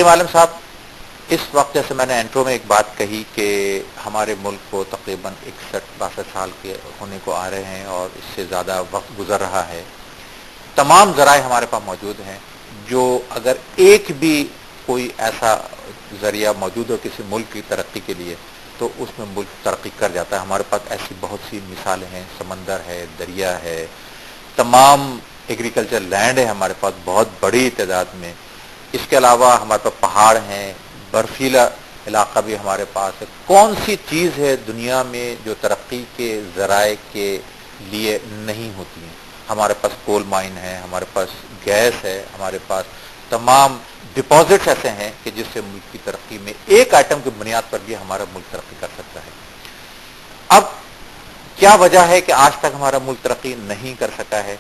ندیم عالم صاحب، اس وقت جیسے میں نے انٹرو میں ایک بات کہی کہ ہمارے ملک کو تقریباً 61-62 سال کے ہونے کو آ رہے ہیں اور اس سے زیادہ وقت گزر رہا ہے. تمام ذرائع ہمارے پاس موجود ہیں، جو اگر ایک بھی کوئی ایسا ذریعہ موجود ہو کسی ملک کی ترقی کے لیے تو اس میں ملک ترقی کر جاتا ہے. ہمارے پاس ایسی بہت سی مثالیں ہیں، سمندر ہے، دریا ہے، تمام ایگریکلچر لینڈ ہے ہمارے پاس بہت بڑی تعداد میں. اس کے علاوہ ہمارے پاس پہاڑ ہیں، برفیلا علاقہ بھی ہمارے پاس ہے. کون سی چیز ہے دنیا میں جو ترقی کے ذرائع کے لیے نہیں ہوتی ہیں؟ ہمارے پاس کول مائن ہے، ہمارے پاس گیس ہے، ہمارے پاس تمام ڈپازٹس ایسے ہیں کہ جس سے ملک کی ترقی میں ایک آئٹم کی بنیاد پر بھی ہمارا ملک ترقی کر سکتا ہے. اب کیا وجہ ہے کہ آج تک ہمارا ملک ترقی نہیں کر سکا ہے؟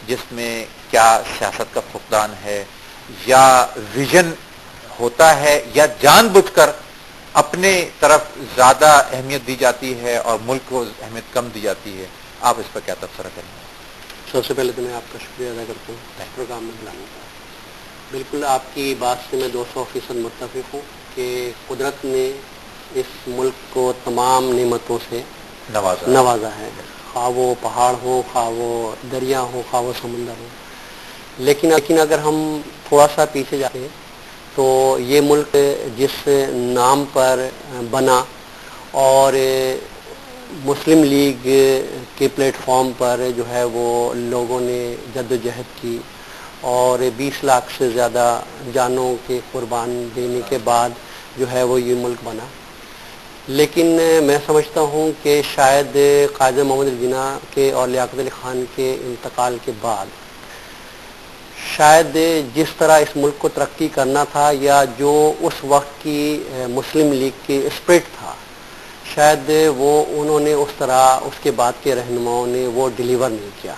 جس میں کیا سیاست کا فقدان ہے، یا ویژن ہوتا ہے، یا جان بوجھ کر اپنے طرف زیادہ اہمیت دی جاتی ہے اور ملک کو اہمیت کم دی جاتی ہے؟ آپ اس پر کیا تبصرہ کریں گے؟ سب سے پہلے تو میں آپ کا شکریہ ادا کرتا ہوں پروگرام میں بلانے کا. بالکل آپ کی بات سے میں 200% متفق ہوں کہ قدرت نے اس ملک کو تمام نعمتوں سے نوازا ہے، خواہ وہ پہاڑ ہو، خواہ وہ دریا ہو، خواہ وہ سمندر ہو. لیکن اگر ہم تھوڑا سا پیچھے جاتے ہیں تو یہ ملک جس نام پر بنا اور مسلم لیگ کے پلیٹ فارم پر جو ہے وہ لوگوں نے جد و جہد کی اور 20 لاکھ سے زیادہ جانوں کے قربان دینے کے بعد جو ہے وہ یہ ملک بنا. لیکن میں سمجھتا ہوں کہ شاید قائد محمد علی جناح کے اور لیاقت علی خان کے انتقال کے بعد شاید جس طرح اس ملک کو ترقی کرنا تھا یا جو اس وقت کی مسلم لیگ کی اسپرٹ تھا، شاید وہ انہوں نے اس طرح اس کے بعد کے رہنماؤں نے وہ ڈیلیور نہیں کیا.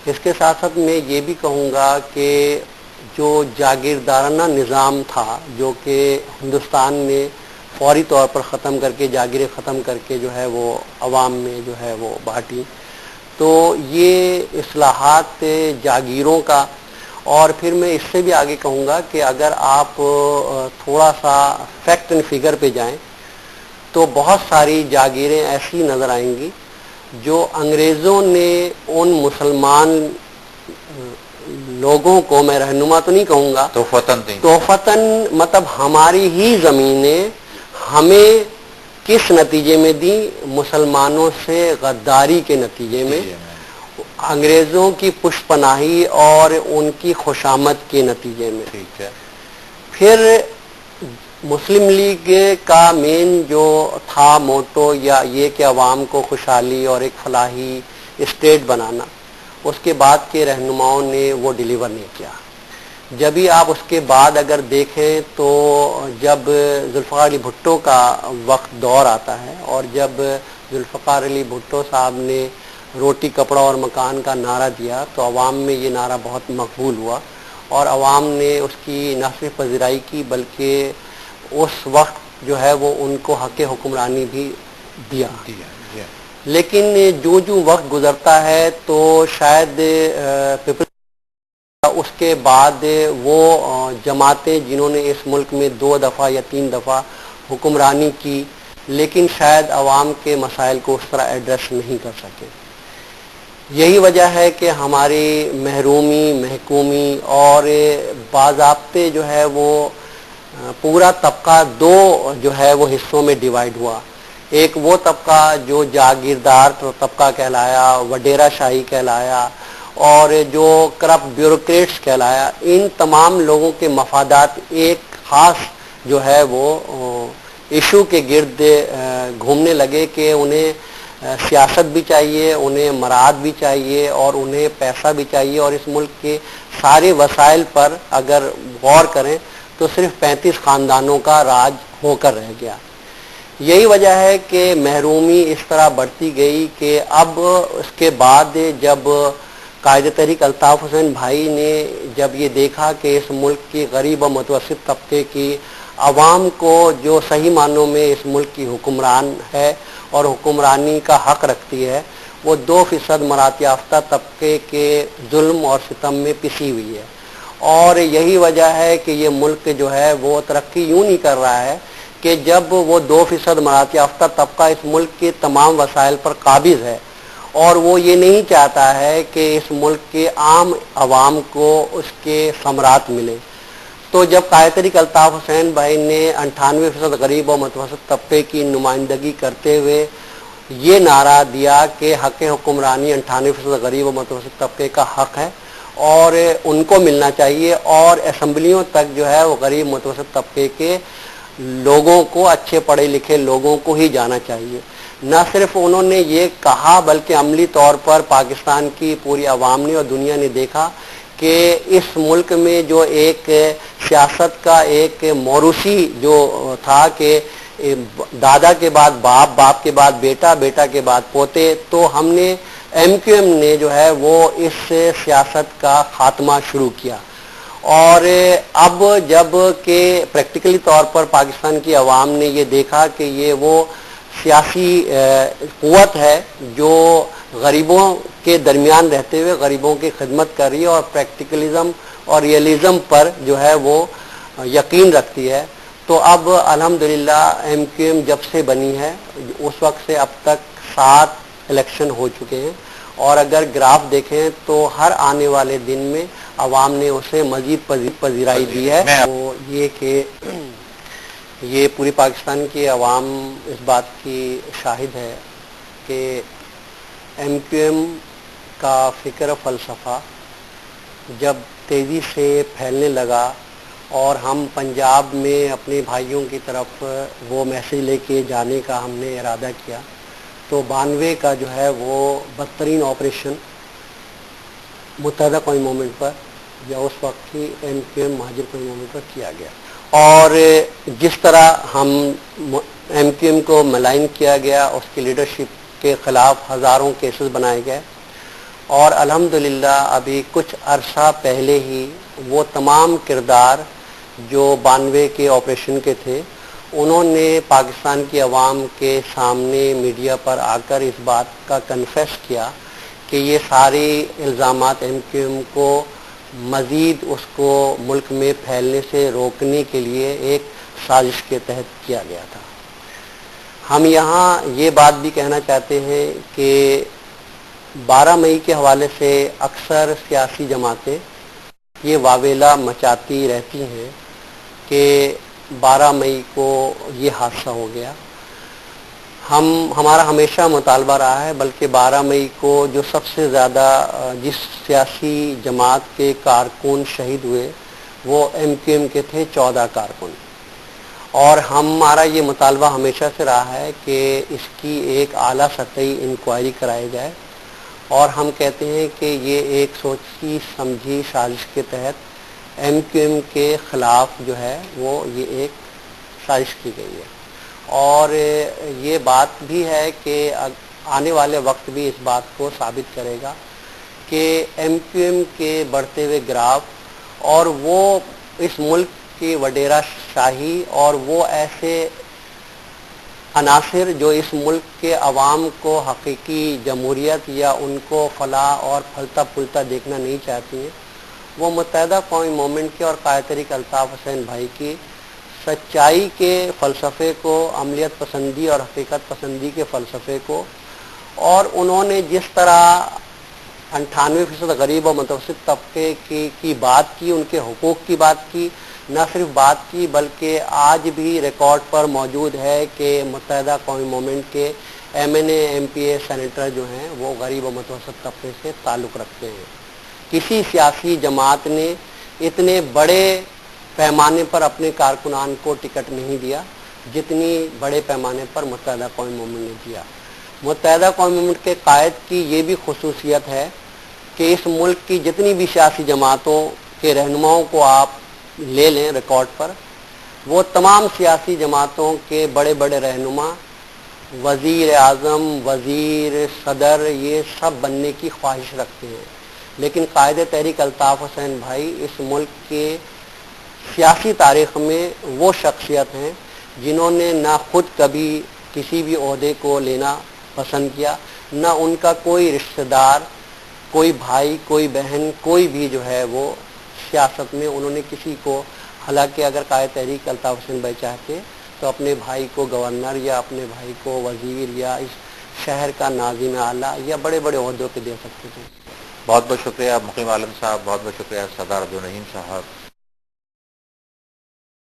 اس کے ساتھ ساتھ میں یہ بھی کہوں گا کہ جو جاگیردارانہ نظام تھا جو کہ ہندوستان نے فوری طور پر ختم کر کے جاگیریں ختم کر کے جو ہے وہ عوام میں جو ہے وہ بانٹی، تو یہ اصلاحات جاگیروں کا. اور پھر میں اس سے بھی آگے کہوں گا کہ اگر آپ تھوڑا سا فیکٹ اینڈ فگر پہ جائیں تو بہت ساری جاگیریں ایسی نظر آئیں گی جو انگریزوں نے ان مسلمان لوگوں کو، میں رہنما تو نہیں کہوں گا، توفتاً مطلب ہماری ہی زمینیں ہمیں کس نتیجے میں دی؟ مسلمانوں سے غداری کے نتیجے میں، انگریزوں کی پشت پناہی اور ان کی خوشامد کے نتیجے میں. پھر مسلم لیگ کا مین جو تھا موٹو یا یہ کہ عوام کو خوشحالی اور ایک فلاحی اسٹیٹ بنانا، اس کے بعد کے رہنماؤں نے وہ ڈیلیور نہیں کیا. جب ہی آپ اس کے بعد اگر دیکھیں تو جب ذوالفقار علی بھٹو کا وقت دور آتا ہے اور جب ذوالفقار علی بھٹو صاحب نے روٹی کپڑا اور مکان کا نعرہ دیا تو عوام میں یہ نعرہ بہت مقبول ہوا اور عوام نے اس کی نہ صرف پذیرائی کی بلکہ اس وقت جو ہے وہ ان کو حق حکمرانی بھی دیا. لیکن جو وقت گزرتا ہے تو شاید اس کے بعد وہ جماعتیں جنہوں نے اس ملک میں 2 دفعہ یا 3 دفعہ حکمرانی کی لیکن شاید عوام کے مسائل کو اس طرح ایڈریس نہیں کر سکے. یہی وجہ ہے کہ ہماری محرومی، محکومی اور باضابطے جو ہے وہ پورا طبقہ 2 جو ہے وہ حصوں میں ڈیوائیڈ ہوا. ایک وہ طبقہ جو جاگیردار طبقہ کہلایا، وڈیرا شاہی کہلایا اور جو کرپٹ بیوروکریٹس کہلایا. ان تمام لوگوں کے مفادات ایک خاص جو ہے وہ ایشو کے گرد گھومنے لگے کہ انہیں سیاست بھی چاہیے، انہیں مراعات بھی چاہیے اور انہیں پیسہ بھی چاہیے. اور اس ملک کے سارے وسائل پر اگر غور کریں تو صرف 35 خاندانوں کا راج ہو کر رہ گیا. یہی وجہ ہے کہ محرومی اس طرح بڑھتی گئی کہ اب اس کے بعد جب قائد تحریک الطاف حسین بھائی نے جب یہ دیکھا کہ اس ملک کی غریب و متوسط طبقے کی عوام کو جو صحیح معنوں میں اس ملک کی حکمران ہے اور حکمرانی کا حق رکھتی ہے، وہ 2% مرات یافتہ طبقے کے ظلم اور ستم میں پسی ہوئی ہے اور یہی وجہ ہے کہ یہ ملک جو ہے وہ ترقی یوں نہیں کر رہا ہے کہ جب وہ 2% مراعات یافتہ طبقہ اس ملک کے تمام وسائل پر قابض ہے اور وہ یہ نہیں چاہتا ہے کہ اس ملک کے عام عوام کو اس کے ثمرات ملے. تو جب قائد تحریک الطاف حسین بھائی نے 98% غریب اور متوسط طبقے کی نمائندگی کرتے ہوئے یہ نعرہ دیا کہ حق حکمرانی 98% غریب و متوسط طبقے کا حق ہے اور ان کو ملنا چاہیے، اور اسمبلیوں تک جو ہے وہ غریب متوسط طبقے کے لوگوں کو، اچھے پڑھے لکھے لوگوں کو ہی جانا چاہیے. نہ صرف انہوں نے یہ کہا بلکہ عملی طور پر پاکستان کی پوری عوام نے اور دنیا نے دیکھا کہ اس ملک میں جو ایک سیاست کا ایک موروثی جو تھا کہ دادا کے بعد باپ، باپ کے بعد بیٹا، بیٹا کے بعد پوتے، تو ہم نے MQM نے جو ہے وہ اس سیاست کا خاتمہ شروع کیا. اور اب جب کہ پریکٹیکلی طور پر پاکستان کی عوام نے یہ دیکھا کہ یہ وہ سیاسی قوت ہے جو غریبوں کے درمیان رہتے ہوئے غریبوں کی خدمت کر رہی ہے اور پریکٹیکلزم اور ریئلزم پر جو ہے وہ یقین رکھتی ہے، تو اب الحمدللہ MQM جب سے بنی ہے اس وقت سے اب تک 7 الیکشن ہو چکے ہیں، اور اگر گراف دیکھیں تو ہر آنے والے دن میں عوام نے اسے مزید پذیرائی دی ہے. وہ یہ کہ یہ پوری پاکستان کی عوام اس بات کی شاہد ہے کہ MQM کا فکر و فلسفہ جب تیزی سے پھیلنے لگا اور ہم پنجاب میں اپنے بھائیوں کی طرف وہ میسیج لے کے جانے کا ہم نے ارادہ کیا، تو 92 کا جو ہے وہ بدترین آپریشن متحدہ قومی موومنٹ پر یا اس وقت کی MQM مہاجر قومی موومنٹ پر کیا گیا. اور جس طرح ہم MQM کو ملائن کیا گیا، اس کی لیڈرشپ کے خلاف ہزاروں کیسز بنائے گئے، اور الحمدللہ ابھی کچھ عرصہ پہلے ہی وہ تمام کردار جو 92 کے آپریشن کے تھے انہوں نے پاکستان کی عوام کے سامنے میڈیا پر آ کر اس بات کا کنفیس کیا کہ یہ سارے الزامات MQM کو مزید اس کو ملک میں پھیلنے سے روکنے کے لیے ایک سازش کے تحت کیا گیا تھا. ہم یہاں یہ بات بھی کہنا چاہتے ہیں کہ 12 مئی کے حوالے سے اکثر سیاسی جماعتیں یہ واویلا مچاتی رہتی ہیں کہ 12 مئی کو یہ حادثہ ہو گیا. ہمارا ہمیشہ مطالبہ رہا ہے، بلکہ 12 مئی کو جو سب سے زیادہ جس سیاسی جماعت کے کارکن شہید ہوئے وہ MQM کے تھے 14 کارکن، اور ہمارا یہ مطالبہ ہمیشہ سے رہا ہے کہ اس کی ایک اعلیٰ سطحی انکوائری کرائی جائے، اور ہم کہتے ہیں کہ یہ ایک سوچی سمجھی سازش کے تحت MQM کے خلاف جو ہے وہ یہ ایک سازش کی گئی ہے. اور یہ بات بھی ہے کہ آنے والے وقت بھی اس بات کو ثابت کرے گا کہ MQM کے بڑھتے ہوئے گراف اور وہ اس ملک کی وڈیرہ شاہی اور وہ ایسے عناصر جو اس ملک کے عوام کو حقیقی جمہوریت یا ان کو فلاح اور پھلتا پھولتا دیکھنا نہیں چاہتی ہیں، وہ متحدہ قومی موومنٹ کے اور قائد تحریک الطاف حسین بھائی کی سچائی کے فلسفے کو، عملیت پسندی اور حقیقت پسندی کے فلسفے کو، اور انہوں نے جس طرح 98% غریب اور متوسط طبقے کی بات کی، ان کے حقوق کی بات کی، نہ صرف بات کی بلکہ آج بھی ریکارڈ پر موجود ہے کہ متحدہ قومی موومنٹ کے MNA MPA سینیٹر جو ہیں وہ غریب و متوسط طبقے سے تعلق رکھتے ہیں. کسی سیاسی جماعت نے اتنے بڑے پیمانے پر اپنے کارکنان کو ٹکٹ نہیں دیا جتنی بڑے پیمانے پر متحدہ قومی موومنٹ نے دیا. متحدہ قومی موومنٹ کے قائد کی یہ بھی خصوصیت ہے کہ اس ملک کی جتنی بھی سیاسی جماعتوں کے رہنماؤں کو آپ لے لیں ریکارڈ پر، وہ تمام سیاسی جماعتوں کے بڑے بڑے رہنما وزیر اعظم، وزیر، صدر، یہ سب بننے کی خواہش رکھتے ہیں، لیکن قائد تحریک الطاف حسین بھائی اس ملک کے سیاسی تاریخ میں وہ شخصیت ہیں جنہوں نے نہ خود کبھی کسی بھی عہدے کو لینا پسند کیا، نہ ان کا کوئی رشتہ دار، کوئی بھائی، کوئی بہن، کوئی بھی جو ہے وہ سیاست میں انہوں نے کسی کو، حالانکہ اگر قائد تحریک الطاف حسین بھائی چاہتے تو اپنے بھائی کو گورنر یا اپنے بھائی کو وزیر یا اس شہر کا ناظم اعلیٰ یا بڑے بڑے عہدوں پہ دے سکتے تھے. بہت بہت شکریہ مقیم عالم صاحب، بہت بہت شکریہ سردار عبدالرحیم صاحب.